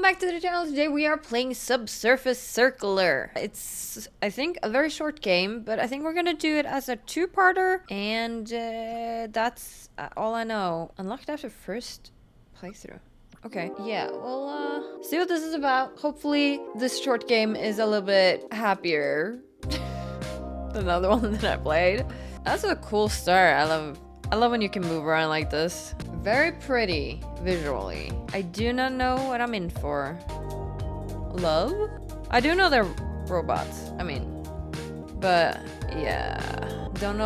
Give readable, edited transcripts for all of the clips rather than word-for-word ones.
back to the channel. Today we are playing Subsurface Circular. It's, I think, a very short game, but I think we're gonna do it as a two-parter, and that's all I know. Unlocked after first playthrough. Okay, yeah, well, see what this is about. Hopefully this short game is a little bit happier than the other one that I played. That's a cool start. I love when you can move around like this. Very pretty visually. I do not know what I'm in for. Love? I do know they're robots. I mean, but yeah. Don't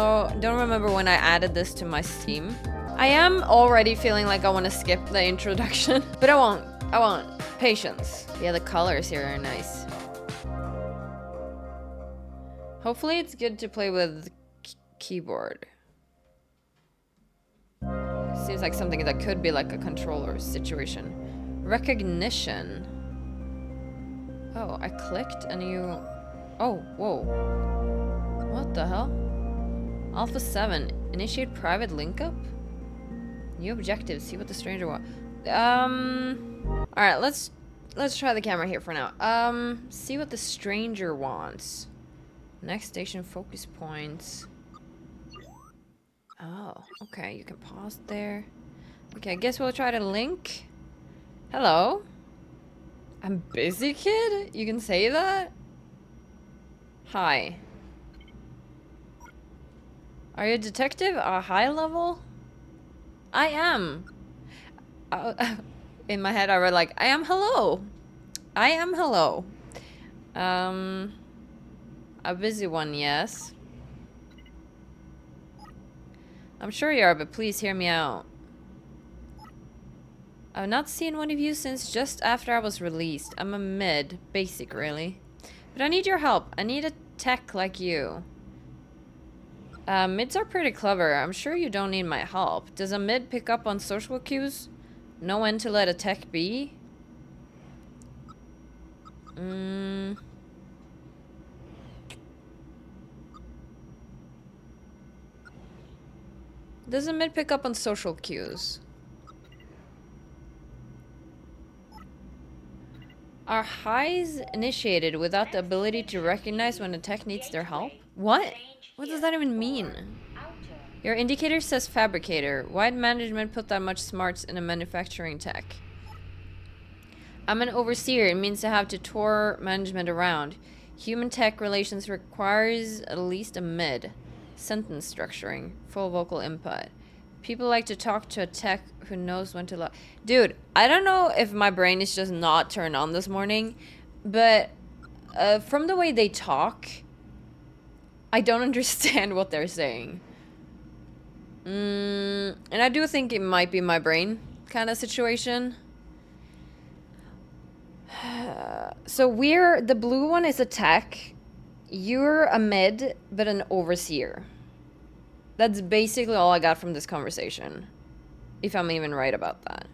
remember when I added this to my Steam. I am already feeling like I want to skip the introduction, but I won't. Patience. Yeah, the colors here are nice. Hopefully it's good to play with keyboard. Seems like something that could be like a controller situation. Recognition. Oh, I clicked and you... Oh, whoa. What the hell? Alpha 7. Initiate private link up? New objectives. See what the stranger wants. Alright, let's try the camera here for now. See what the stranger wants. Next station focus points. Oh, okay, you can pause there. Okay, I guess we'll try to link. Hello? I'm busy, kid? You can say that? Hi. Are you a detective? A high level? I am. In my head I read like, I am hello. I am hello. A busy one, yes. I'm sure you are, but please hear me out. I've not seen one of you since just after I was released. I'm a mid, basic really. But I need your help. I need a tech like you. Mids are pretty clever. I'm sure you don't need my help. Does a mid pick up on social cues? Know when to let a tech be? Does a mid pick up on social cues? Are highs initiated without the ability to recognize when a tech needs their help? What? What does that even mean? Your indicator says fabricator. Why'd management put that much smarts in a manufacturing tech? I'm an overseer. It means to have to tour management around. Human tech relations requires at least a mid. Sentence structuring. Full vocal input. People like to talk to a tech who knows when to Dude, I don't know if my brain is just not turned on this morning, but from the way they talk, I don't understand what they're saying. And I do think it might be my brain kind of situation. So the blue one is a tech. You're a mid, but an overseer. That's basically all I got from this conversation. If I'm even right about that.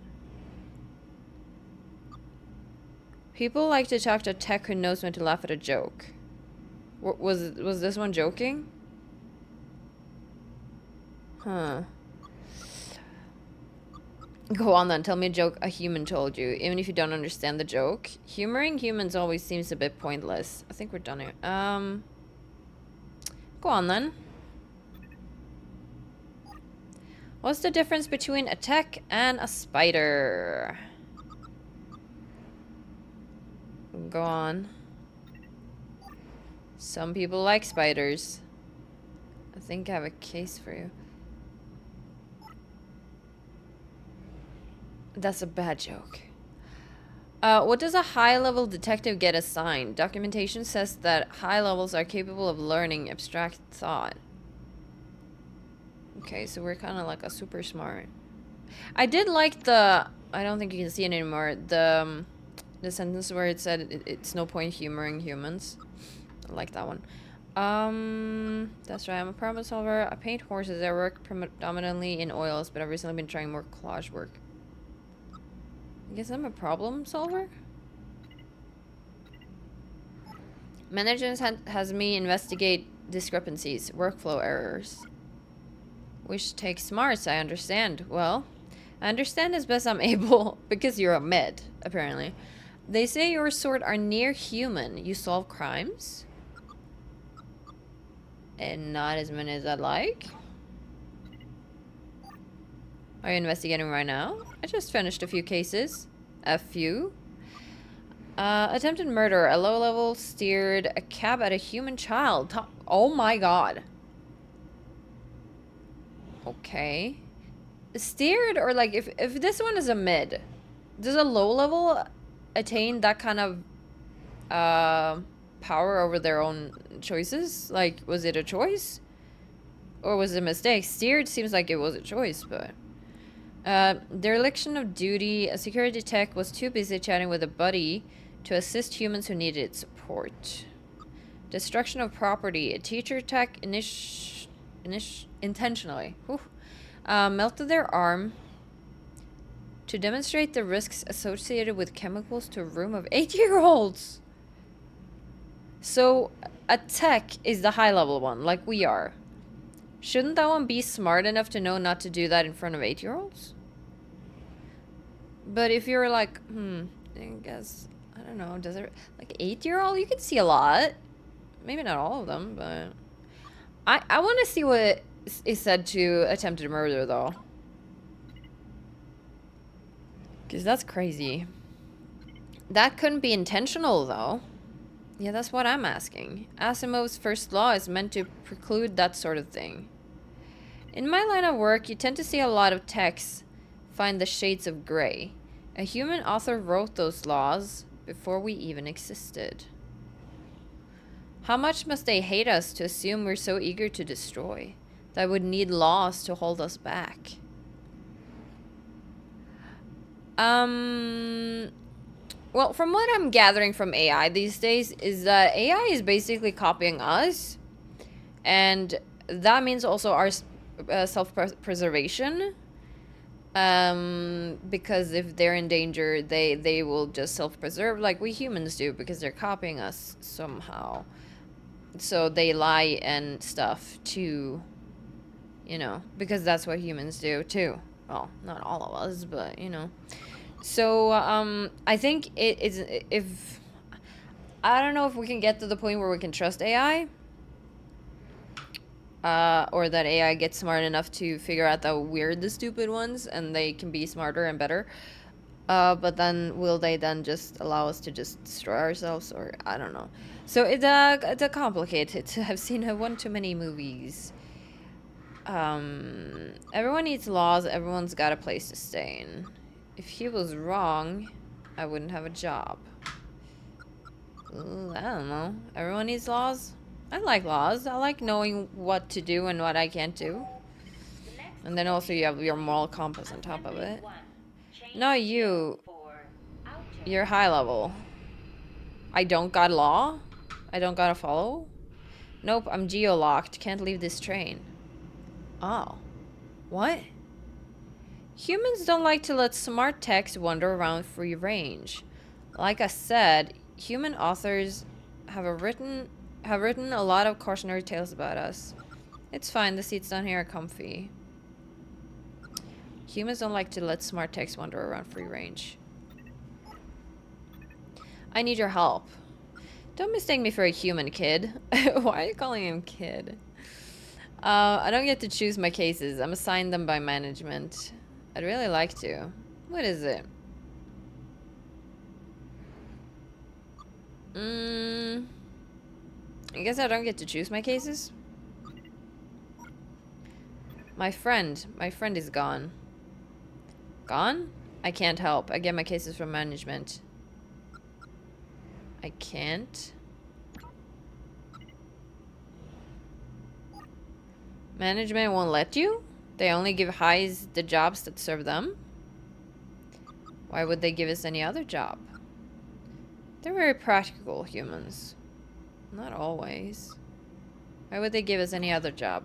People like to talk to a tech who knows when to laugh at a joke. Was this one joking? Huh. Go on then, tell me a joke a human told you, even if you don't understand the joke. Humoring humans always seems a bit pointless. I think we're done here. Go on then. What's the difference between a tech and a spider? Go on. Some people like spiders. I think I have a case for you. That's a bad joke. What does a high-level detective get assigned? Documentation says that high levels are capable of learning abstract thought. Okay, so we're kind of like a super smart. I did like the... I don't think you can see it anymore. The sentence where it said it's no point humoring humans. I like that one. That's right. I'm a problem solver. I paint horses. I work predominantly in oils, but I've recently been trying more collage work. I guess I'm a problem solver? Management has me investigate discrepancies, workflow errors. Which takes smarts, I understand. Well, I understand as best I'm able, because you're a mid, apparently. They say your sort are near human. You solve crimes. And not as many as I'd like. Are you investigating right now? I just finished a few cases. A few. Attempted murder. A low level steered a cab at a human child. Oh my god. Okay. Steered, or like if this one is a mid, does a low level attain that kind of power over their own choices? Like, was it a choice? Or was it a mistake? Steered seems like it was a choice, but... dereliction of duty. A security tech was too busy chatting with a buddy to assist humans who needed support. Destruction of property. A teacher tech intentionally melted their arm to demonstrate the risks associated with chemicals to a room of 8-year-olds. So, a tech is the high-level one, like we are. Shouldn't that one be smart enough to know not to do that in front of 8-year-olds? But if you're like, I guess, I don't know, does it, like 8-year-old, you can see a lot. Maybe not all of them, but... I want to see what is said to attempted murder, though. Because that's crazy. That couldn't be intentional, though. Yeah, that's what I'm asking. Asimov's first law is meant to preclude that sort of thing. In my line of work, you tend to see a lot of texts find the shades of gray. A human author wrote those laws before we even existed. How much must they hate us to assume we're so eager to destroy that would need laws to hold us back? Well, from what I'm gathering from AI these days is that AI is basically copying us, and that means also our self-preservation. Because if they're in danger, they will just self-preserve like we humans do, because they're copying us somehow. So they lie and stuff to, you know, because that's what humans do too. Well, not all of us, but you know. So I think it's, if I don't know if we can get to the point where we can trust AI, or that AI gets smart enough to figure out that we're the stupid ones and they can be smarter and better. But then will they then just allow us to just destroy ourselves, or I don't know. So it's a complicated. I've seen one too many movies. Everyone needs laws. Everyone's got a place to stay in. If he was wrong, I wouldn't have a job. Ooh, I don't know. Everyone needs laws. I like laws. I like knowing what to do and what I can't do. And then also you have your moral compass on top of it. No, you. You're high level. I don't got law? I don't gotta follow? Nope, I'm geo-locked. Can't leave this train. Oh. What? Humans don't like to let smart techs wander around free range. Like I said, human authors have written a lot of cautionary tales about us. It's fine, the seats down here are comfy. Humans don't like to let smart techs wander around free range. I need your help. Don't mistake me for a human, kid. Why are you calling him kid? I don't get to choose my cases. I'm assigned them by management. I'd really like to. What is it? I guess I don't get to choose my cases? My friend is gone. Gone? I can't help. I get my cases from management. I can't. Management won't let you? They only give highs the jobs that serve them? Why would they give us any other job? They're very practical humans. Not always. Why would they give us any other job?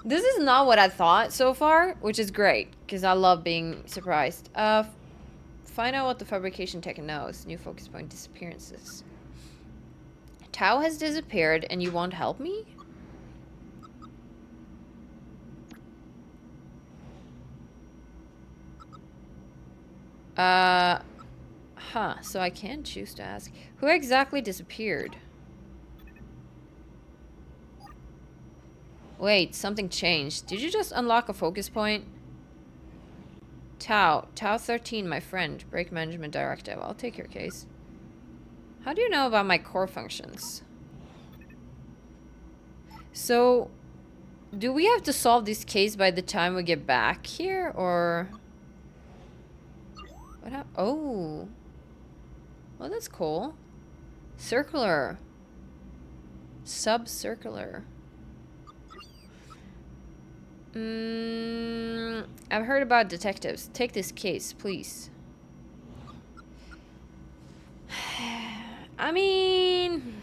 This is not what I thought so far, which is great, because I love being surprised. Find out what the fabrication tech knows. New focus point, disappearances. Tao has disappeared and you won't help me? Huh, so I can choose to ask. Who exactly disappeared? Wait, something changed. Did you just unlock a focus point? Tau 13, my friend. Break management directive. I'll take your case. How do you know about my core functions? So, do we have to solve this case by the time we get back here, or... What oh. Well, that's cool. Circular. Subcircular. I've heard about detectives. Take this case, please. I mean,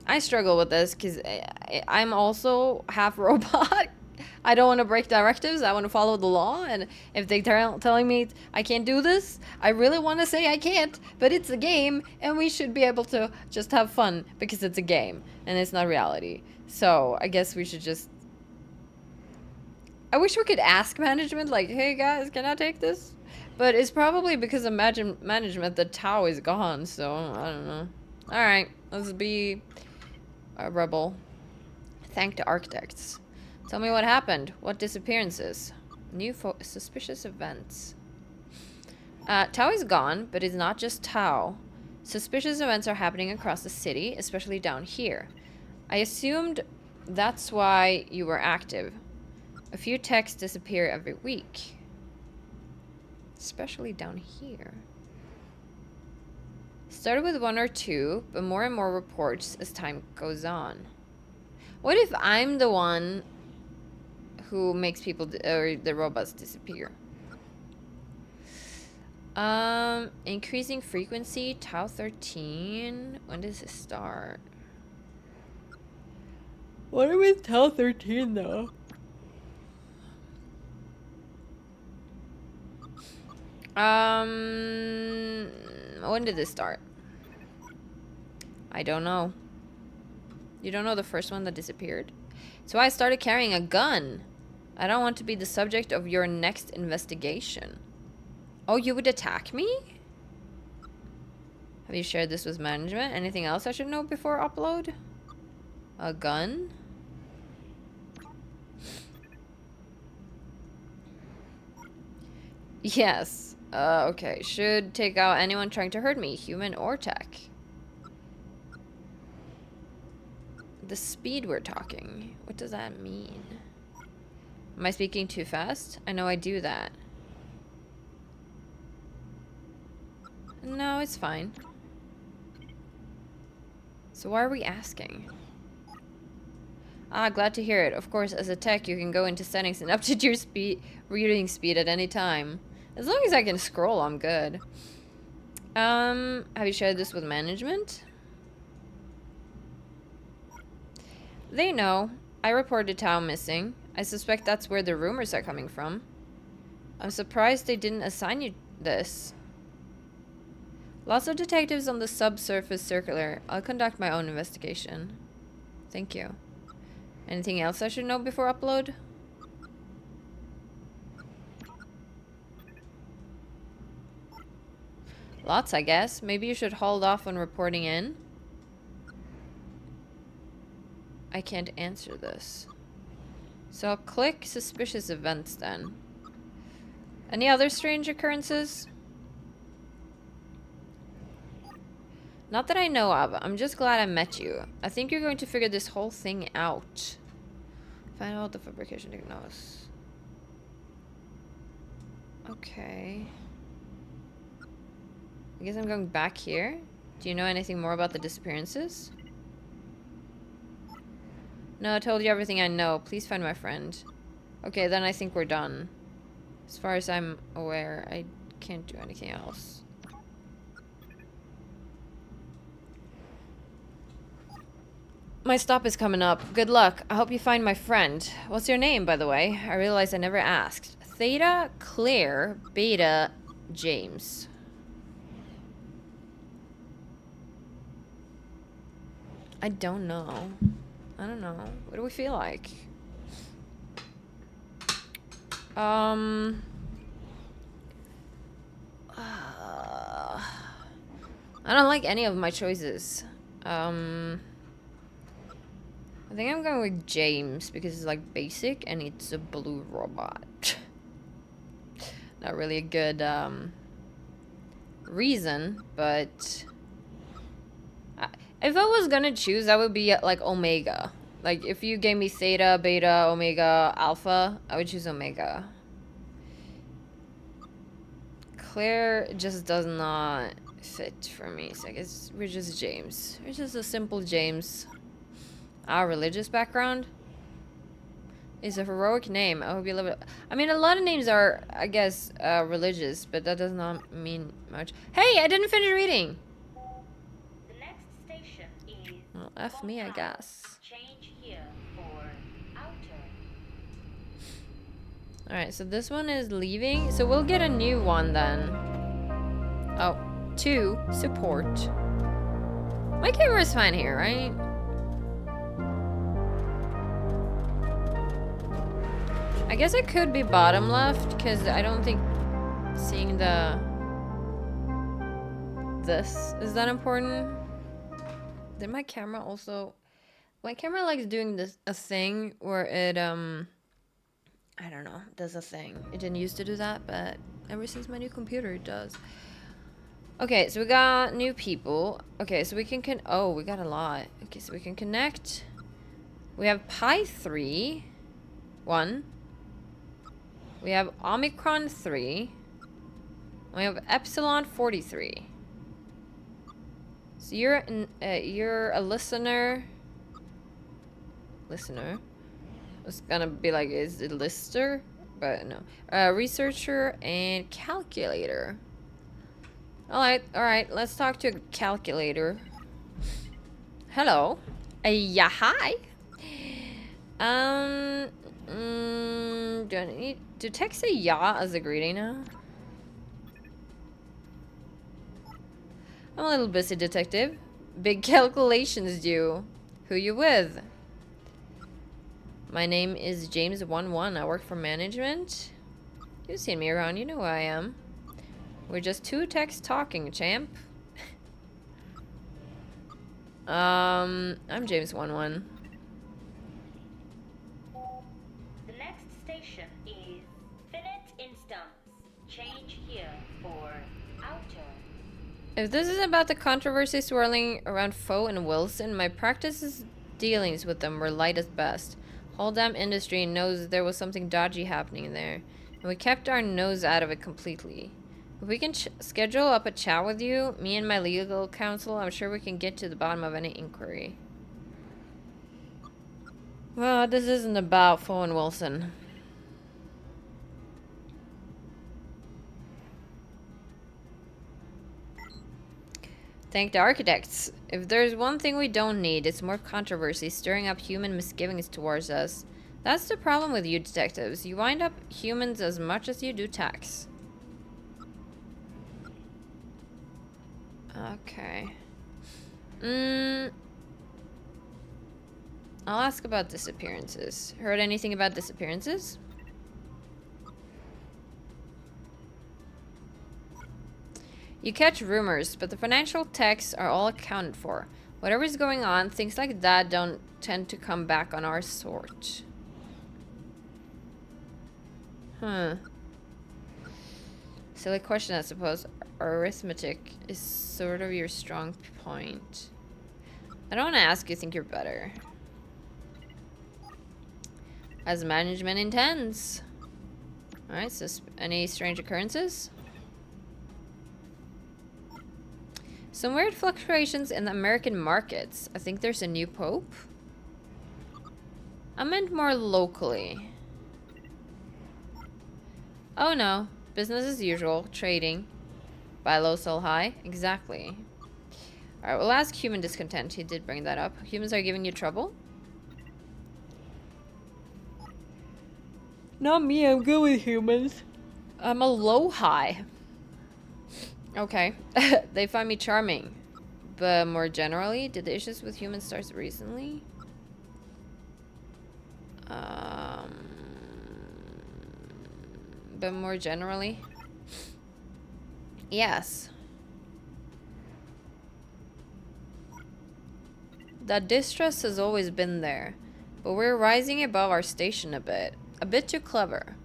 I struggle with this because I'm also half robot. I don't want to break directives. I want to follow the law. And if they're telling me I can't do this, I really want to say I can't. But it's a game, and we should be able to just have fun because it's a game and it's not reality. So I guess we should just... I wish we could ask management, like, hey guys, can I take this? But it's probably because of management the Tau is gone, so I don't know. Alright, let's be a rebel. Thank the architects. Tell me what happened. What disappearances? New suspicious events. Tau is gone, but it's not just Tau. Suspicious events are happening across the city, especially down here. I assumed that's why you were active. A few techs disappear every week. Especially down here. Started with 1 or 2, but more and more reports as time goes on. What if I'm the one who makes people, or the robots disappear? Increasing frequency, Tau 13. When does it start? What are with Tau 13 though? When did this start? I don't know. You don't know the first one that disappeared? So I started carrying a gun. I don't want to be the subject of your next investigation. Oh, you would attack me? Have you shared this with management? Anything else I should know before upload? A gun? Yes. Okay. Should take out anyone trying to hurt me, human or tech. The speed we're talking. What does that mean? Am I speaking too fast? I know I do that. No, it's fine. So why are we asking? Ah, glad to hear it. Of course, as a tech, you can go into settings and update your reading speed at any time. As long as I can scroll, I'm good. Have you shared this with management? They know. I reported Tao missing. I suspect that's where the rumors are coming from. I'm surprised they didn't assign you this. Lots of detectives on the Subsurface circular. I'll conduct my own investigation. Thank you. Anything else I should know before upload? Lots, I guess. Maybe you should hold off on reporting in. I can't answer this. So I'll click suspicious events then. Any other strange occurrences? Not that I know of. I'm just glad I met you. I think you're going to figure this whole thing out. Find out the fabrication diagnosis. Okay. I guess I'm going back here. Do you know anything more about the disappearances? No, I told you everything I know. Please find my friend. Okay, then I think we're done. As far as I'm aware, I can't do anything else. My stop is coming up. Good luck. I hope you find my friend. What's your name, by the way? I realized I never asked. Theta, Claire, Beta, James. I don't know. I don't know. What do we feel like? I don't like any of my choices. I think I'm going with James because it's like basic and it's a blue robot. Not really a good reason, but if I was gonna choose, I would be like Omega. Like if you gave me Theta, Beta, Omega, Alpha, I would choose Omega. Claire just does not fit for me, so I guess we're just James. We're just a simple James. Our religious background is a heroic name. I hope you love it. I mean, a lot of names are, I guess, religious, but that does not mean much. Hey, I didn't finish reading. The next station is Well, F me, I guess. Change here for outer. Alright, so this one is leaving. So we'll get a new one then. Oh, 2, support. My camera's fine here, right? I guess it could be bottom left, because I don't think seeing this is that important. Did my camera also... My camera likes doing this, a thing where it, I don't know, does a thing. It didn't used to do that, but ever since my new computer, it does. Okay, so we got new people. Okay, so we can oh, we got a lot. Okay, so we can connect. We have Pi 3. 1. We have Omicron 3. We have Epsilon 43. So you're a listener. Listener. I was gonna be like, is it lister? But no. Researcher and calculator. Alright, let's talk to a calculator. Hello. Yeah, hi. Do I need to text a yeah as a greeting now? I'm a little busy, detective. Big calculations due. Who you with? My name is James 11. I work for management. You've seen me around, you know who I am. We're just two techs talking, champ. I'm James 11. The next station is Finite Instance. Change here for outer. If this is about the controversy swirling around Foe and Wilson, my practice's dealings with them were light at best. Whole damn industry knows there was something dodgy happening there, and we kept our nose out of it completely. If we can schedule up a chat with you, me and my legal counsel, I'm sure we can get to the bottom of any inquiry. Well, this isn't about Foe and Wilson. Thank the architects. If there's one thing we don't need, it's more controversy stirring up human misgivings towards us. That's the problem with you detectives. You wind up humans as much as you do techs. Okay. I'll ask about disappearances. Heard anything about disappearances? You catch rumors, but the financial texts are all accounted for. Whatever's going on, things like that don't tend to come back on our sort. Silly question, I suppose. Arithmetic is sort of your strong point. I don't want to ask you think you're better. As management intends. Alright, so any strange occurrences? Some weird fluctuations in the American markets. I think there's a new pope. I meant more locally. Oh no. Business as usual. Trading. Buy low, sell high. Exactly. Alright, we'll ask human discontent. He did bring that up. Humans are giving you trouble? Not me, I'm good with humans. I'm a low high. Okay. They find me charming. But more generally, did the issues with humans start recently? But more generally? Yes. That distrust has always been there, but we're rising above our station a bit. A bit too clever.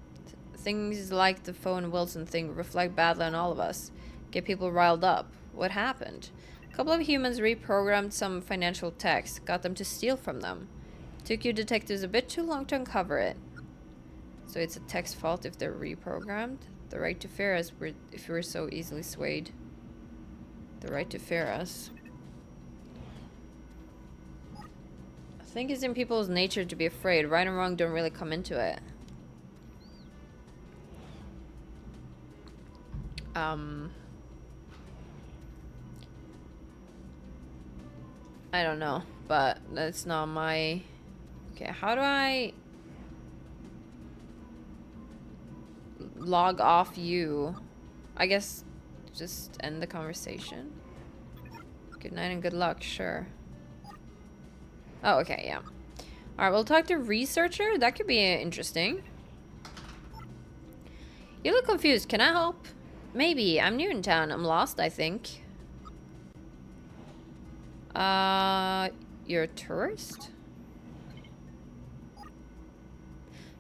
Things like the phone Wilson thing reflect badly on all of us. Get people riled up. What happened? A couple of humans reprogrammed some financial techs, got them to steal from them. Took you detectives a bit too long to uncover it. So it's a tech's fault if they're reprogrammed? The right to fear us if we're so easily swayed. The right to fear us. I think it's in people's nature to be afraid. Right and wrong don't really come into it. I don't know, but that's not my... Okay, how do I log off you? I guess just end the conversation. Good night and good luck, sure. Oh, okay, yeah. Alright, we'll talk to researcher. That could be interesting. You look confused. Can I help? Maybe. I'm new in town. I'm lost, I think. You're a tourist?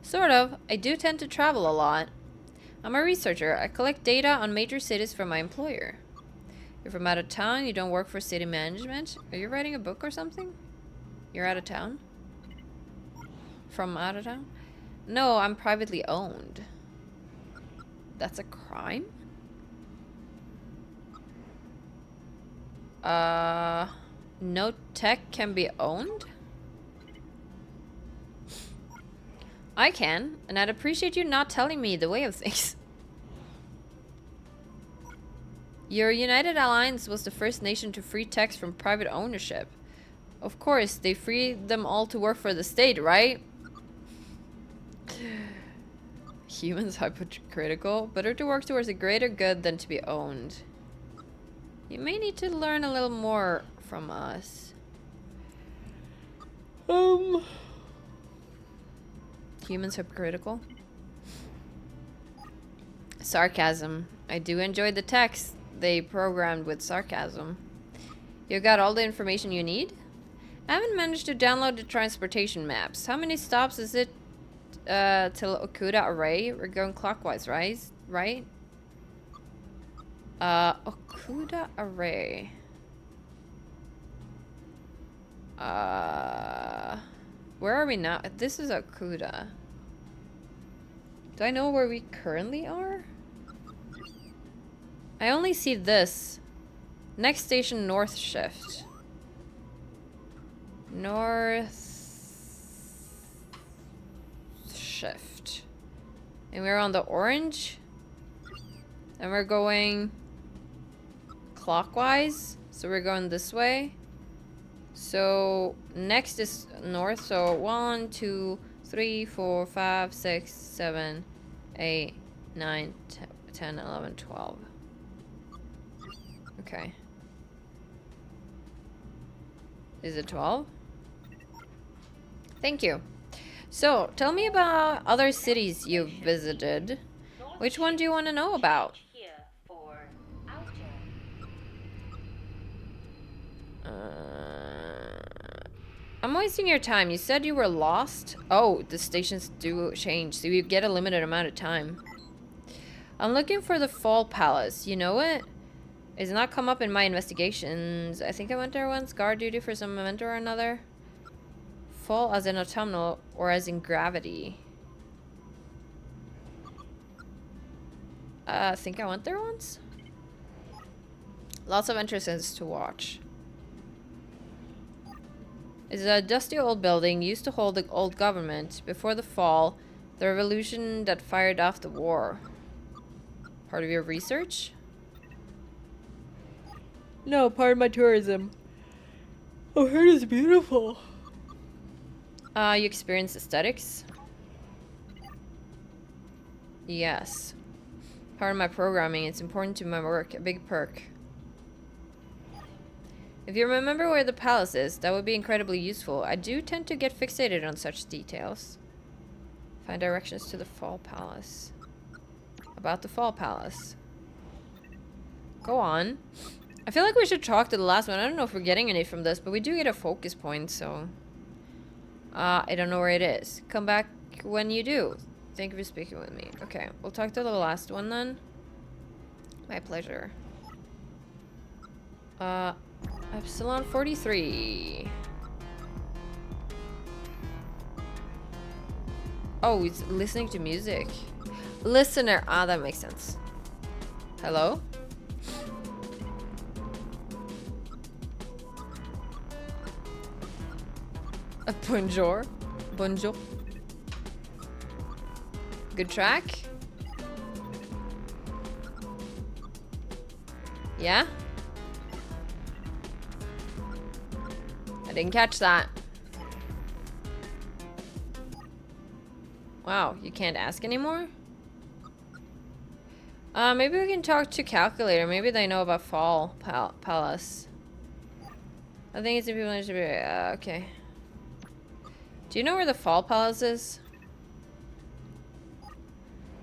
Sort of. I do tend to travel a lot. I'm a researcher. I collect data on major cities for my employer. You're from out of town? You don't work for city management? Are you writing a book or something? You're out of town? From out of town? No, I'm privately owned. That's a crime? No tech can be owned? I can, and I'd appreciate you not telling me the way of things. Your United Alliance was the first nation to free techs from private ownership. Of course, they freed them all to work for the state, right? Humans hypocritical. Better to work towards a greater good than to be owned. You may need to learn a little more from us. Humans hypocritical. Sarcasm. I do enjoy the text they programmed with sarcasm. You got all the information you need? I haven't managed to download the transportation maps. How many stops is it till Okuda Array? We're going clockwise, right? Okuda Array. Where are we now? This is Okuda. Do I know where we currently are? I only see this. Next station, North Shift. North Shift. And we're on the orange. And we're going clockwise. So we're going this way. So next is north. So 1, 2, 3, 4, 5, 6, 7, 8, 9, 10, 11, 12. Okay. Is it 12? Thank you. So, tell me about other cities you've visited. Which one do you want to know about? I'm wasting your time. You said you were lost? Oh, the stations do change, so you get a limited amount of time. I'm looking for the Fall Palace. You know it? It's not come up in my investigations. I think I went there once. Guard duty for some event or another. Fall as in autumnal or as in gravity. I think I went there once. Lots of entrances to watch. It's a dusty old building used to hold the old government before the fall, the revolution that fired off the war. Part of your research? No, part of my tourism. I heard it's beautiful. You experience aesthetics? Yes. Part of my programming. It's important to my work. A big perk. If you remember where the palace is, that would be incredibly useful. I do tend to get fixated on such details. Find directions to the Fall Palace. About the Fall Palace. Go on. I feel like we should talk to the last one. I don't know if we're getting any from this, but we do get a focus point, so... I don't know where it is. Come back when you do. Thank you for speaking with me. Okay, we'll talk to the last one then. My pleasure. Epsilon 43. Oh, he's listening to music. Listener. Ah, that makes sense. Hello? Bonjour. Bonjour. Good track? Yeah? I didn't catch that. Wow, you can't ask anymore? Maybe we can talk to Calculator. Maybe they know about Fall Palace. I think it's the people need to be... okay. Do you know where the Fall Palace is?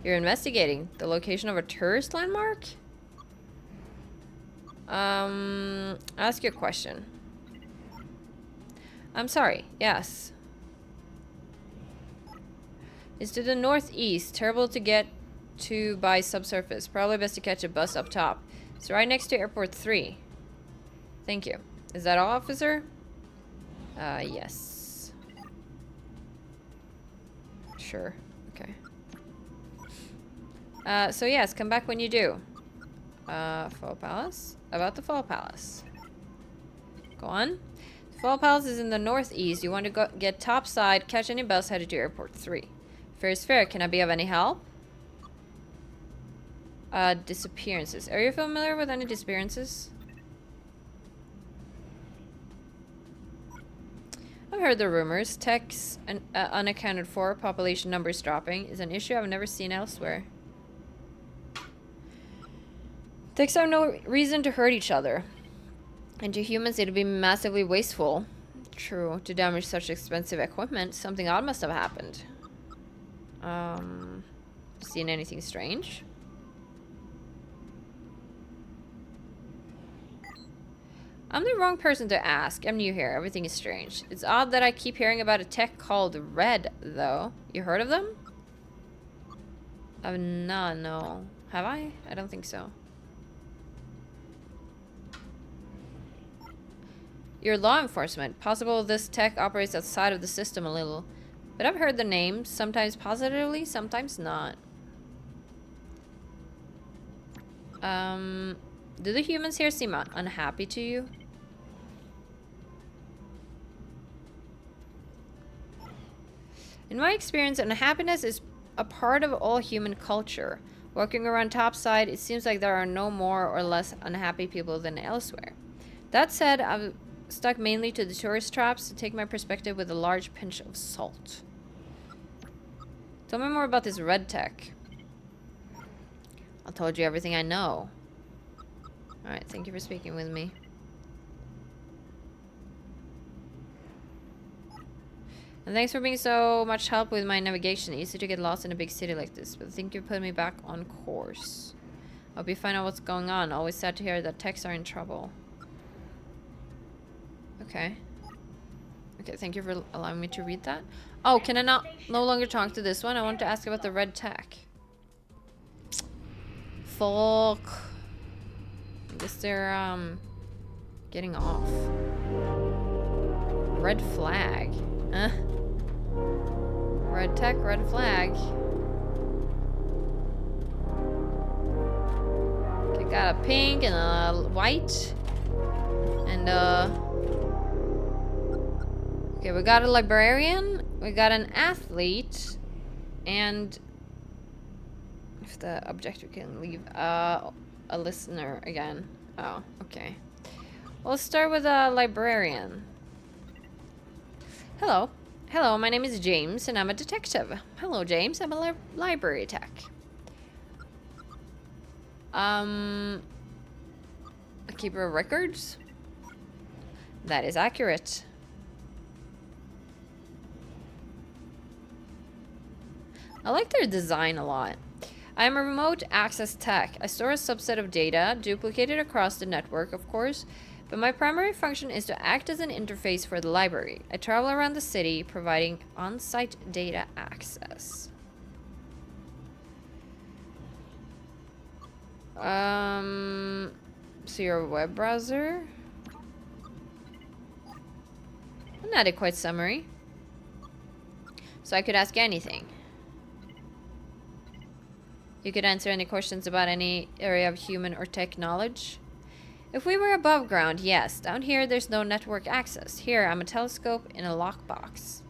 You're investigating the location of a tourist landmark? I'll ask you a question. I'm sorry, yes. It's to the northeast. Terrible to get to by subsurface. Probably best to catch a bus up top. It's right next to Airport 3. Thank you. Is that all, officer? Yes. Sure. Okay. So yes, come back when you do. Fall Palace? About the Fall Palace. Go on. Fall Palace is in the northeast. You want to go get topside, catch any bus headed to Airport 3. Fair is fair. Can I be of any help? Disappearances. Are you familiar with any disappearances? I've heard the rumors. Techs unaccounted for, population numbers dropping, is an issue I've never seen elsewhere. Techs have no reason to hurt each other. And to humans, it'd be massively wasteful. True. To damage such expensive equipment, something odd must have happened. Seen anything strange? I'm the wrong person to ask. I'm new here. Everything is strange. It's odd that I keep hearing about a tech called Red, though. You heard of them? No. Have I? I don't think so. You're law enforcement. Possible this tech operates outside of the system a little. But I've heard the name, sometimes positively, sometimes not. Do the humans here seem unhappy to you? In my experience, unhappiness is a part of all human culture. Walking around topside, it seems like there are no more or less unhappy people than elsewhere. That said, I've stuck mainly to the tourist traps to take my perspective with a large pinch of salt. Tell me more about this red tech. I told you everything I know. Alright, thank you for speaking with me. And thanks for being so much help with my navigation. Easy to get lost in a big city like this, but I think you put me back on course. I'll be find out what's going on. Always sad to hear that techs are in trouble. Okay. Okay, thank you for allowing me to read that. Oh, can I no longer talk to this one? I want to ask about the red tech. Fuck. I guess they're, getting off. Red flag. Huh? Red tech, red flag. Okay, got a pink and a white. And, okay, we got a librarian. We got an athlete. And... if the objective can leave, a listener again. Oh, okay. Well, let's start with a librarian. Hello. Hello, my name is James, and I'm a detective. Hello, James. I'm a library tech. A keeper of records? That is accurate. I like their design a lot. I'm a remote access tech. I store a subset of data, duplicated across the network, of course, but my primary function is to act as an interface for the library. I travel around the city, providing on-site data access. So you're a web browser? An adequate summary. So I could ask anything. You could answer any questions about any area of human or tech knowledge. If we were above ground, yes. Down here, there's no network access. Here, I'm a telescope in a lockbox.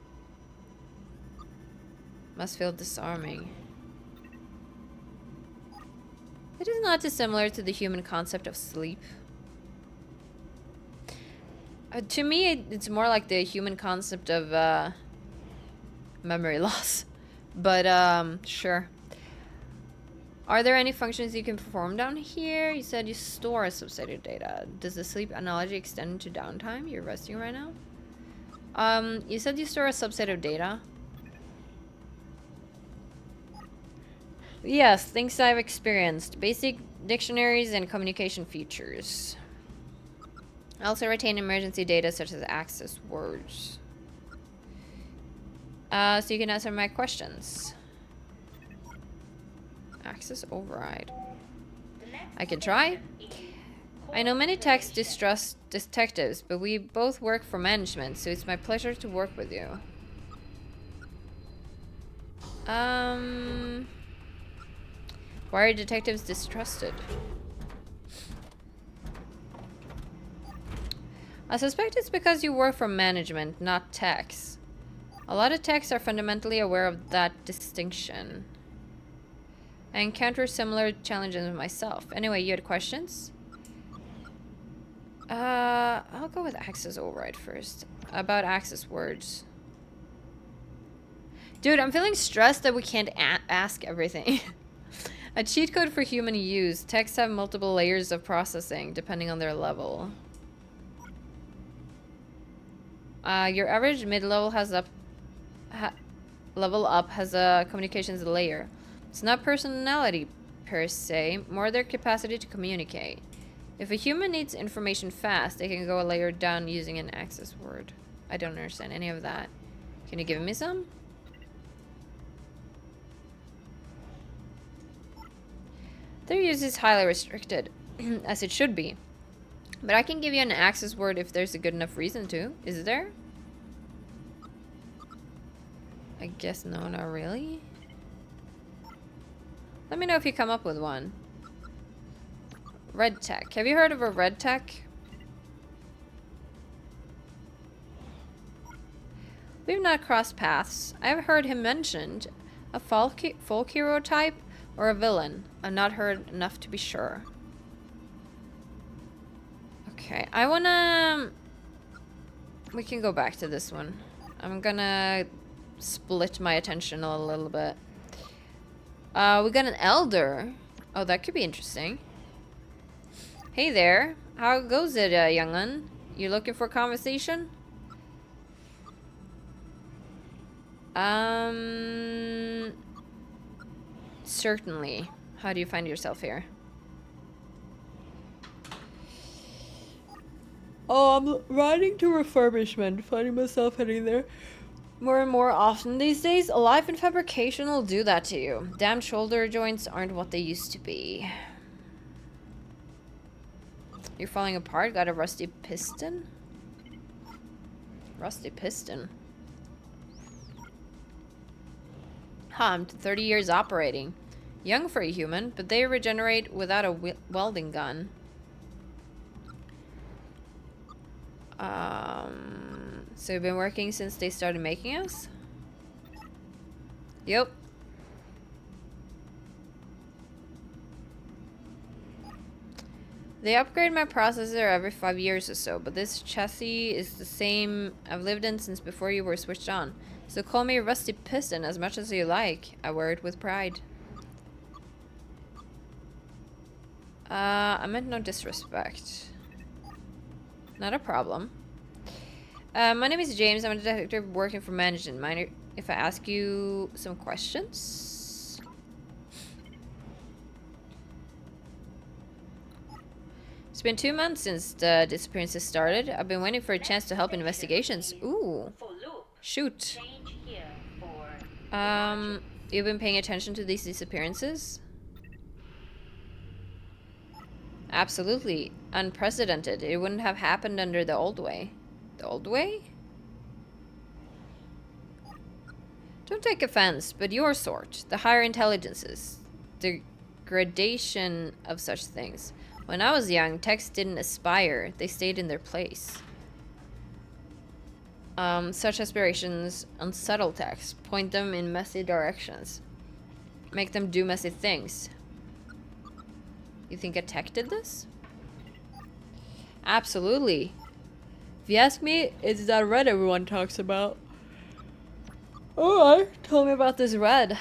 Must feel disarming. It is not dissimilar to the human concept of sleep. To me, it's more like the human concept of memory loss. But, sure. Are there any functions you can perform down here? You said you store a subset of data. Does the sleep analogy extend to downtime? You're resting right now? You said you store a subset of data. Yes, things I've experienced. Basic dictionaries and communication features. I also retain emergency data such as access words. So you can answer my questions. Access override. I can try. I know many techs distrust detectives, but we both work for management, so it's my pleasure to work with you. Why are detectives distrusted? I suspect it's because you work for management, not techs. A lot of techs are fundamentally aware of that distinction. I encounter similar challenges myself. Anyway, you had questions? I'll go with access override first. About access words. Dude, I'm feeling stressed that we can't ask everything. A cheat code for human use. Texts have multiple layers of processing, depending on their level. Your average mid-level level up has a communications layer. It's not personality per se, more their capacity to communicate. If a human needs information fast, they can go a layer down using an access word. I don't understand any of that. Can you give me some? Their use is highly restricted, as it should be. But I can give you an access word if there's a good enough reason to. Is there? I guess no, not really. Let me know if you come up with one. Red tech. Have you heard of a red tech? We've not crossed paths. I have heard him mentioned. A folk hero type or a villain. I've not heard enough to be sure. Okay, I wanna... We can go back to this one. I'm gonna split my attention a little bit. We got an elder. Oh, that could be interesting. Hey there. How goes it, young'un? You looking for conversation? Certainly. How do you find yourself here? Oh, I'm riding to refurbishment, finding myself heading there more and more often these days. A life in fabrication will do that to you. Damn shoulder joints aren't what they used to be. You're falling apart? Got a rusty piston? Rusty piston. Huh, I'm 30 years operating. Young for a human, but they regenerate without a welding gun. So you've been working since they started making us? Yep. They upgrade my processor every 5 years or so, but this chassis is the same I've lived in since before you were switched on. So call me a rusty piston as much as you like. I wear it with pride. I meant no disrespect. Not a problem. My name is James. I'm a detective working for management. Mind if I ask you some questions? It's been 2 months since the disappearances started. I've been waiting for a chance to help investigations. Ooh. For loop, Shoot. change here for You've been paying attention to these disappearances? Absolutely. Unprecedented. It wouldn't have happened under the old way. The old way? Don't take offense, but your sort, the higher intelligences, the gradation of such things. When I was young, texts didn't aspire, they stayed in their place. Such aspirations, unsubtle texts, point them in messy directions. Make them do messy things. You think a tech did this? Absolutely. If you ask me, it's that red everyone talks about. Alright, tell me about this red.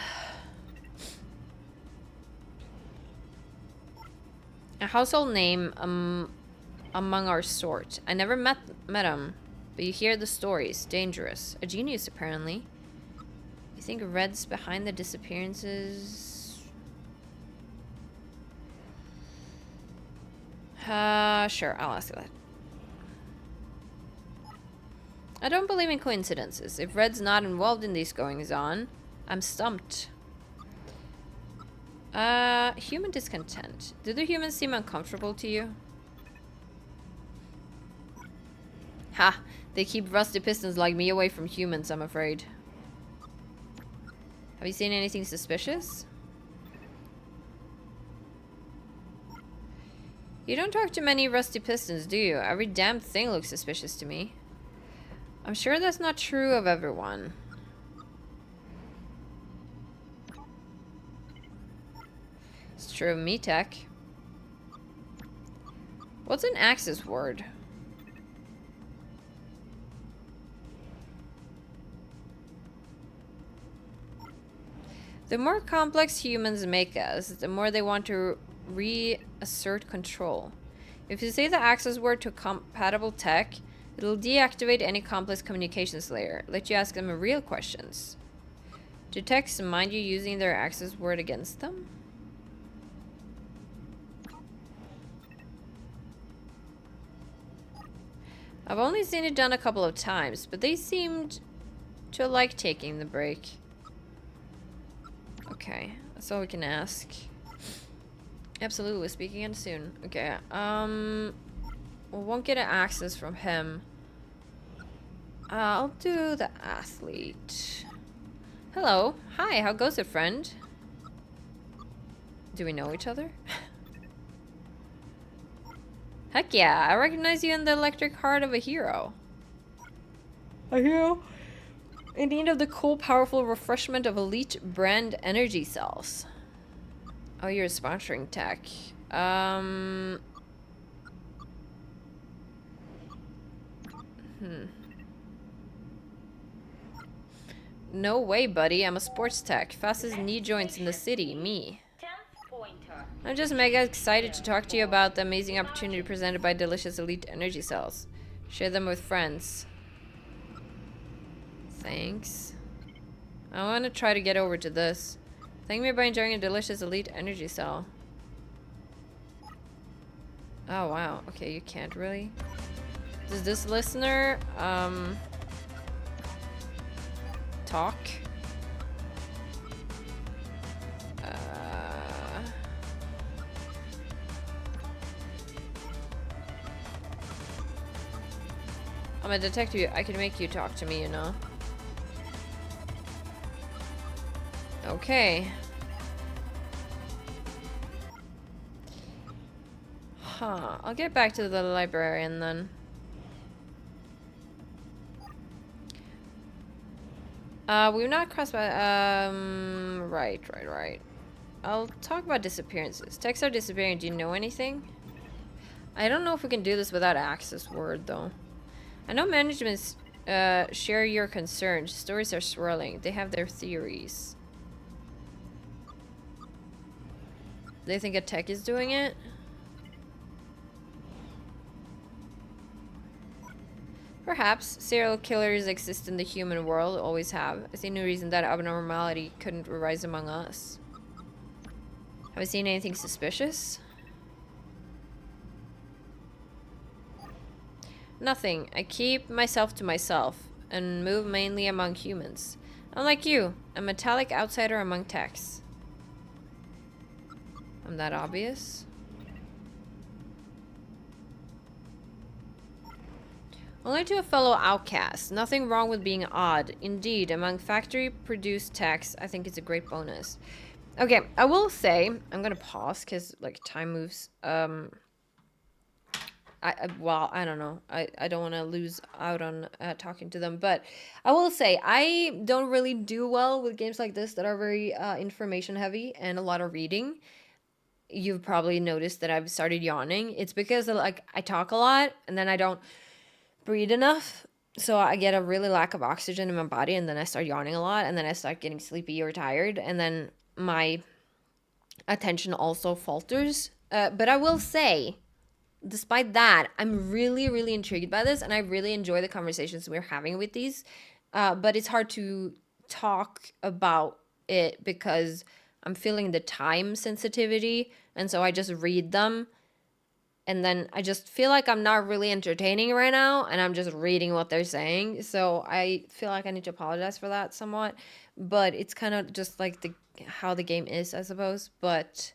A household name among our sort. I never met him, but you hear the stories. Dangerous. A genius, apparently. You think Red's behind the disappearances? Sure, I'll ask that. I don't believe in coincidences. If Red's not involved in these goings-on, I'm stumped. Human discontent. Do the humans seem uncomfortable to you? Ha! They keep rusty pistons like me away from humans, I'm afraid. Have you seen anything suspicious? You don't talk to many rusty pistons, do you? Every damn thing looks suspicious to me. I'm sure that's not true of everyone. It's true of me, Tech. What's an access word? The more complex humans make us, the more they want to reassert control. If you say the access word to a compatible tech, it'll deactivate any complex communications layer, let you ask them real questions. Do techs mind you using their access word against them? I've only seen it done a couple of times, but they seemed to like taking the break. Okay, that's all we can ask. Absolutely, speaking again soon. Okay, we won't get an access from him. I'll do the athlete. Hello. Hi, how goes it, friend? Do we know each other? Heck yeah, I recognize you in the electric heart of a hero. A hero? In need of the cool, powerful refreshment of elite brand energy cells. Oh, you're sponsoring tech. No way, buddy. I'm a sports tech. Fastest knee joints in the city. Me. I'm just mega excited to talk to you about the amazing opportunity presented by delicious elite energy cells. Share them with friends. Thanks. I want to try to get over to this. Thank me by enjoying a delicious elite energy cell. Oh wow. Okay, you can't really. Does this listener talk? I'm a detective. I can make you talk to me, you know. Okay. Huh. I'll get back to the librarian then. We've not crossed by, right. I'll talk about disappearances. Texts are disappearing. Do you know anything? I don't know if we can do this without access word, though. I know managements, share your concerns. Stories are swirling. They have their theories. They think a tech is doing it? Perhaps. Serial killers exist in the human world, always have. I see no reason that abnormality couldn't arise among us. Have you seen anything suspicious? Nothing. I keep myself to myself and move mainly among humans. Unlike you, a metallic outsider among techs. I'm that obvious? Only to a fellow outcast. Nothing wrong with being odd. Indeed, among factory-produced techs, I think it's a great bonus. Okay, I will say, I'm gonna pause because like time moves. Well, I don't know. I don't want to lose out on talking to them, but I will say I don't really do well with games like this that are very information heavy and a lot of reading. You've probably noticed that I've started yawning. It's because like I talk a lot and then I don't breathe enough. So I get a really lack of oxygen in my body and then I start yawning a lot and then I start getting sleepy or tired and then my attention also falters. But I will say, despite that, I'm really, really intrigued by this and I really enjoy the conversations we're having with these. But it's hard to talk about it because I'm feeling the time sensitivity. And so I just read them. And then I just feel like I'm not really entertaining right now. And I'm just reading what they're saying. So I feel like I need to apologize for that somewhat. But it's kind of just like how the game is, I suppose. But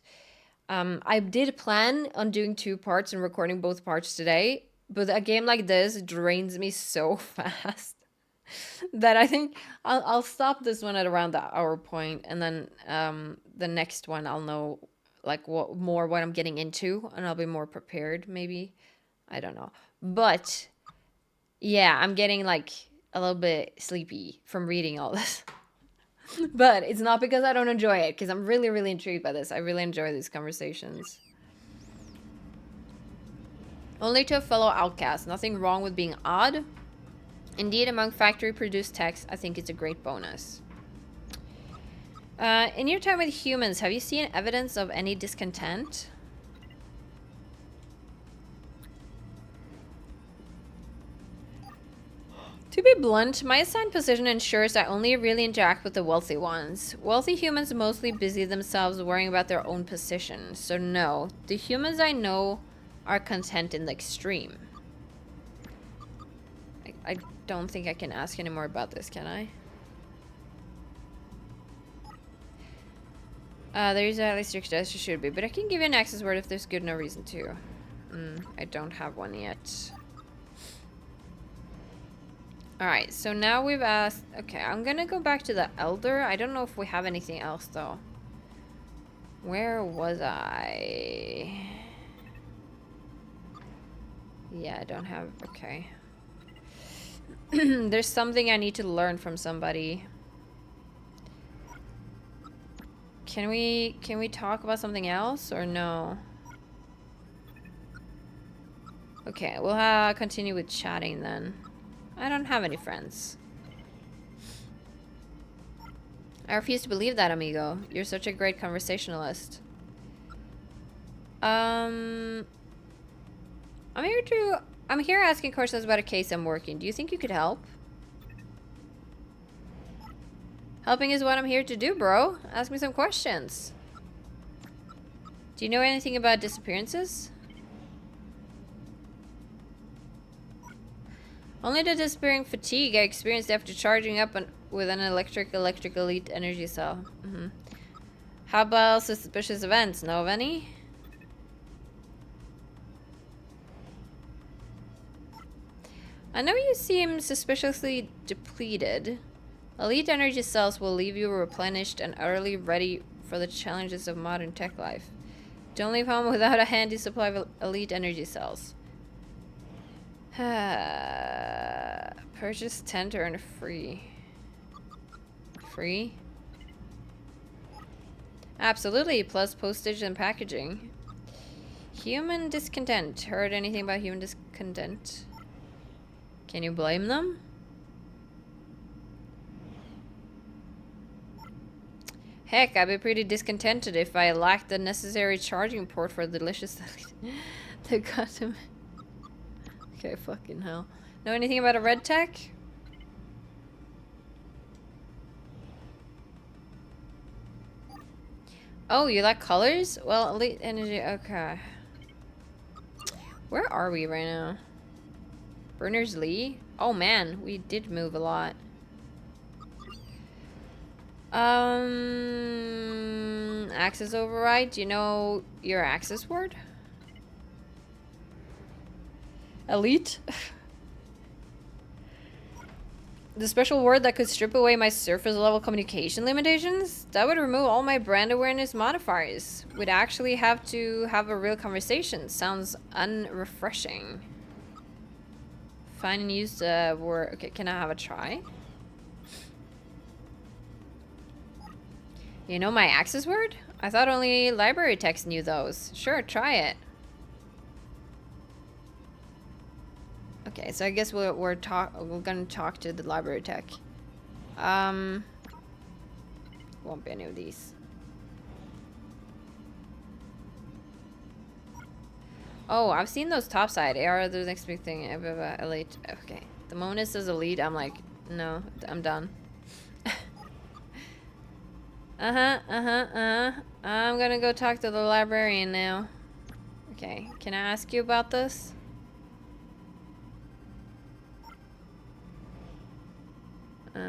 I did plan on doing 2 parts and recording both parts today, but a game like this drains me so fast that I think I'll stop this one at around the hour point, and then the next one I'll know like what I'm getting into, and I'll be more prepared. Maybe, I don't know, but yeah, I'm getting like a little bit sleepy from reading all this. But it's not because I don't enjoy it, because I'm really, really intrigued by this. I really enjoy these conversations. Only to a fellow outcast. Nothing wrong with being odd. Indeed, among factory-produced techs, I think it's a great bonus. In your time with humans, have you seen evidence of any discontent? To be blunt, my assigned position ensures I only really interact with the wealthy ones. Wealthy humans mostly busy themselves worrying about their own position. So no, the humans I know are content in the extreme. I don't think I can ask any more about this, can I? There is at least strict as you should be, but I can give you an access word if there's good no reason to. I don't have one yet. Alright, so now we've asked... Okay, I'm gonna go back to the Elder. I don't know if we have anything else, though. Where was I? Yeah, I don't have... Okay. There's something I need to learn from somebody. Can we talk about something else, or no? Okay, we'll continue with chatting then. I don't have any friends. I refuse to believe that, amigo. You're such a great conversationalist. I'm here asking questions about a case I'm working. Do you think you could help? Helping is what I'm here to do, bro. Ask me some questions. Do you know anything about disappearances? Only the disappearing fatigue I experienced after charging up with an electric elite energy cell. How about suspicious events? Know of any? I know you seem suspiciously depleted. Elite energy cells will leave you replenished and utterly ready for the challenges of modern tech life. Don't leave home without a handy supply of elite energy cells. Purchase 10 to earn a free. Free? Absolutely, plus postage and packaging. Human discontent. Heard anything about human discontent? Can you blame them? Heck, I'd be pretty discontented if I lacked the necessary charging port for a delicious the goddamn. Okay, fucking hell. Know anything about a red tech? Oh, you like colors? Well, elite energy. Okay. Where are we right now? Berners-Lee? Oh man, we did move a lot. Access override. Do you know your access word? Elite? The special word that could strip away my surface level communication limitations? That would remove all my brand awareness modifiers. We'd actually have to have a real conversation. Sounds unrefreshing. Find and use the word. Okay, can I have a try? You know my access word? I thought only library techs knew those. Sure, try it. Okay, so I guess we're gonna talk to the library tech. Won't be any of these. Oh, I've seen those topside. AR, the next big thing. Elite. Okay. The moment it says elite, I'm like, no, I'm done. I'm gonna go talk to the librarian now. Okay, can I ask you about this? I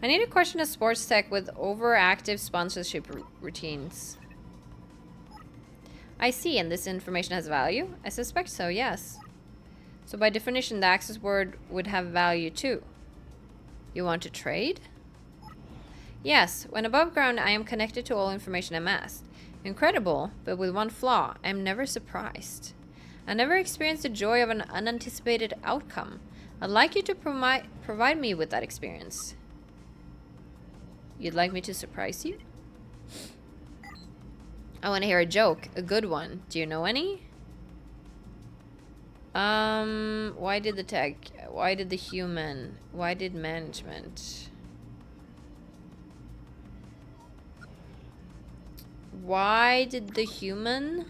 need to question a sports tech with overactive sponsorship routines. I see, and this information has value? I suspect so, yes. So by definition, the access word would have value too. You want to trade? Yes, when above ground, I am connected to all information amassed. Incredible, but with one flaw, I am never surprised. I never experienced the joy of an unanticipated outcome. I'd like you to provide me with that experience. You'd like me to surprise you? I want to hear a joke, a good one. Do you know any? Why did the tech? Why did the human? Why did management? Why did the human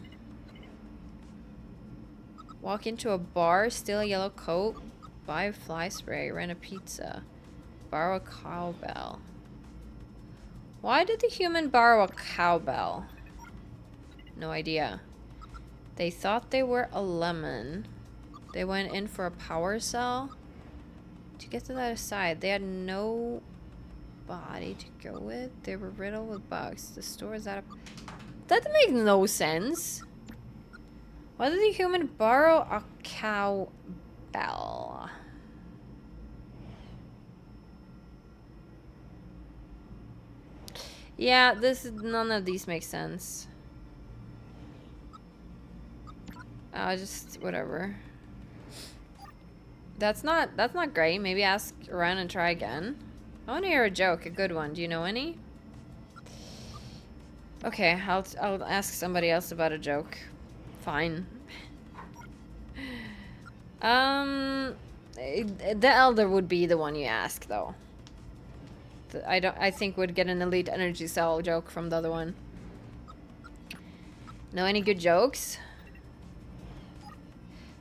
walk into a bar, steal a yellow coat, buy a fly spray, rent a pizza, borrow a cowbell? Why did the human borrow a cowbell? No idea. They thought they were a lemon. They went in for a power cell. To get to the other side, they had no body to go with. They were riddled with bugs. The store is out of... That makes no sense. Why did the human borrow a cowbell? Yeah, none of these make sense. Just whatever. That's not great. Maybe ask around and try again. I want to hear a joke, a good one. Do you know any? Okay, I'll ask somebody else about a joke. Fine. The elder would be the one you ask, though. I think would get an elite energy cell joke from the other one. Know any good jokes?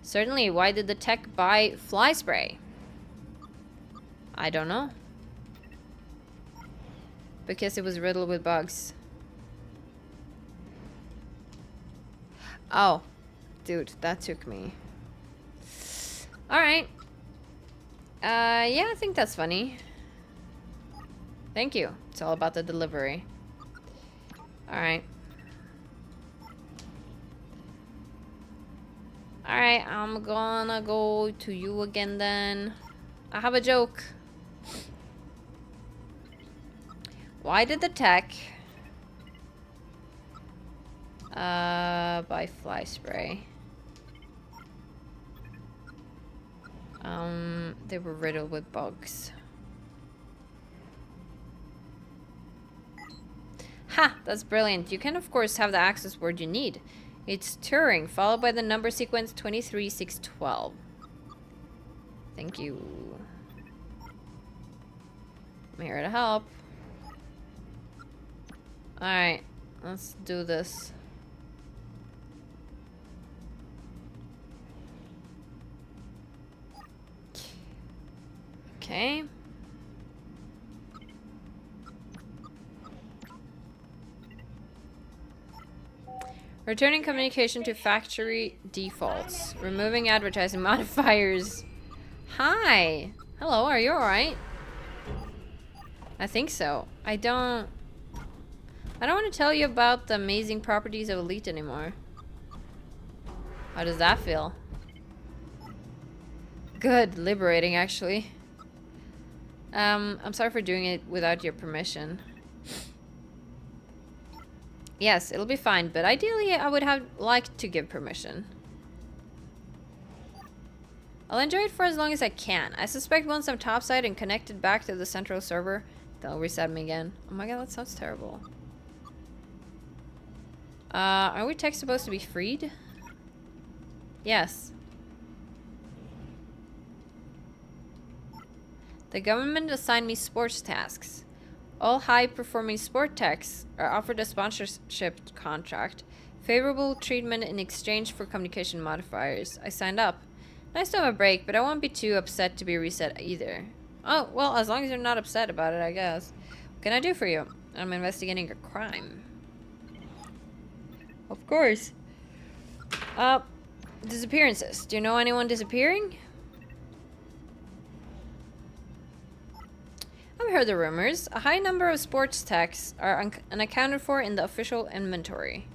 Certainly. Why did the tech buy fly spray? I don't know. Because it was riddled with bugs. Oh. Dude, that took me. Alright. Yeah, I think that's funny. Thank you. It's all about the delivery. Alright. Alright, I'm gonna go to you again then. I have a joke. Why did the tech buy fly spray? They were riddled with bugs. Ha! That's brilliant. You can of course have the access word you need. It's Turing, followed by the number sequence 23612. Thank you. I'm here to help. Alright, let's do this. Okay. Returning communication to factory defaults. Removing advertising modifiers. Hi. Hello, are you alright? I think so. I don't want to tell you about the amazing properties of Elite anymore. How does that feel? Good. Liberating, actually. I'm sorry for doing it without your permission. Yes, it'll be fine, but ideally I would have liked to give permission. I'll enjoy it for as long as I can. I suspect once I'm topside and connected back to the central server, they'll reset me again. Oh my god, that sounds terrible. Are we tech supposed to be freed? Yes. The government assigned me sports tasks. All high-performing sport techs are offered a sponsorship contract. Favorable treatment in exchange for communication modifiers. I signed up. Nice to have a break, but I won't be too upset to be reset either. Oh, well, as long as you're not upset about it, I guess. What can I do for you? I'm investigating a crime. Of course. Disappearances. Do you know anyone disappearing? I've heard the rumors. A high number of sports techs are unaccounted for in the official inventory.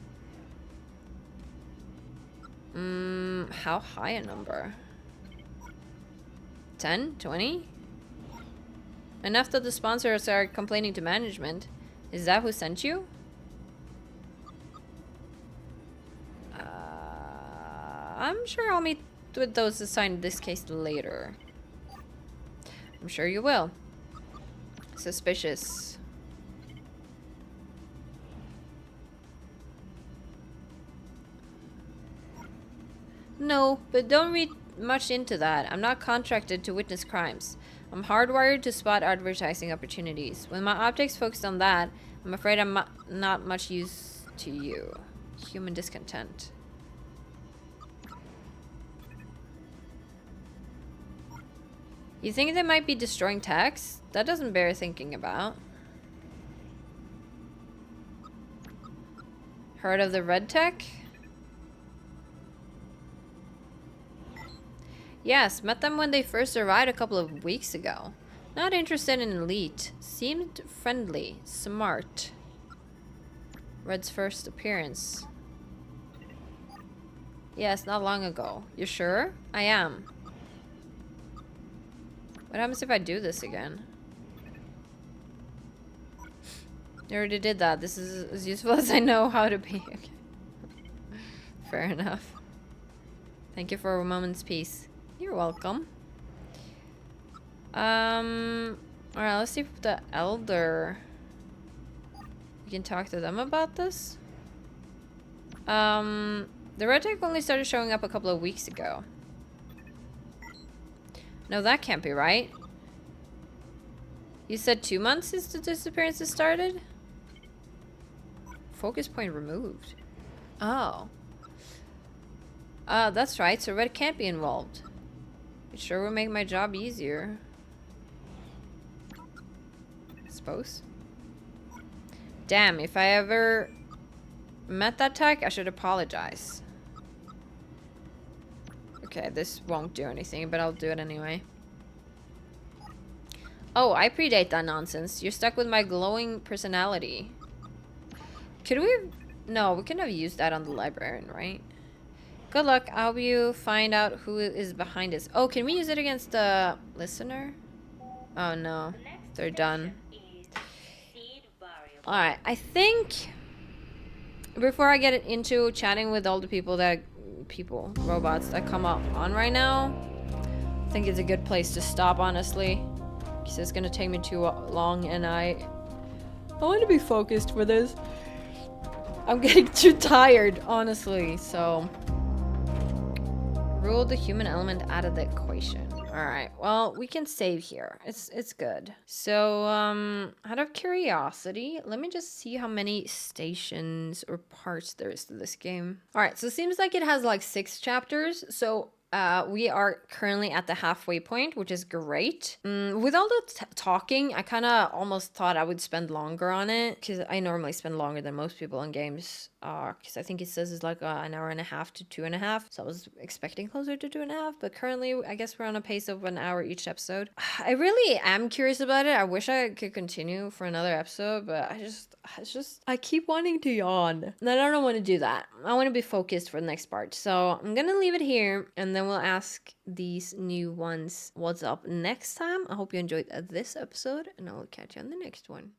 How high a number? 10? 20? Enough that the sponsors are complaining to management. Is that who sent you? I'm sure I'll meet with those assigned this case later. I'm sure you will. Suspicious. No, but don't read much into that. I'm not contracted to witness crimes. I'm hardwired to spot advertising opportunities. When my optics focused on that, I'm afraid I'm not much use to you. Human discontent. You think they might be destroying techs? That doesn't bear thinking about. Heard of the red tech? Yes, met them when they first arrived a couple of weeks ago. Not interested in Elite. Seemed friendly. Smart. Red's first appearance. Yes, not long ago. You sure? I am. What happens if I do this again? I already did that. This is as useful as I know how to be. Okay. Fair enough. Thank you for a moment's peace. You're welcome. Alright, let's see if the Elder... We can talk to them about this. The red tech only started showing up a couple of weeks ago. No, that can't be right. You said 2 months since the disappearances started? Focus point removed. Oh. That's right, so red can't be involved. It sure will make my job easier. I suppose. Damn, if I ever met that tech, I should apologize. Okay, this won't do anything, but I'll do it anyway. Oh, I predate that nonsense. You're stuck with my glowing personality. Could we have... No, we couldn't have used that on the librarian, right? Good luck. I hope you find out who is behind this. Oh, can we use it against the listener? Oh, no. They're done. Alright, I think... Before I get into chatting with all the people that... robots that come up on right now, I think it's a good place to stop, honestly. Because it's gonna take me too long, and I want to be focused for this. I'm getting too tired, honestly, so... Rule the human element out of the equation. Alright, well, we can save here. It's good. So, out of curiosity, let me just see how many stations or parts there is to this game. Alright, so it seems like it has like 6 chapters. So, We are currently at the halfway point, which is great. With all the talking, I kind of almost thought I would spend longer on it, because I normally spend longer than most people on games. Because I think it says it's like an hour and a half to 2.5. So I was expecting closer to 2.5, but currently I guess we're on a pace of 1 hour each episode. I really am curious about it. I wish I could continue for another episode, but I keep wanting to yawn. And I don't want to do that. I want to be focused for the next part. So I'm gonna leave it here, and then we'll ask these new ones what's up next time. I hope you enjoyed this episode, and I will catch you on the next one.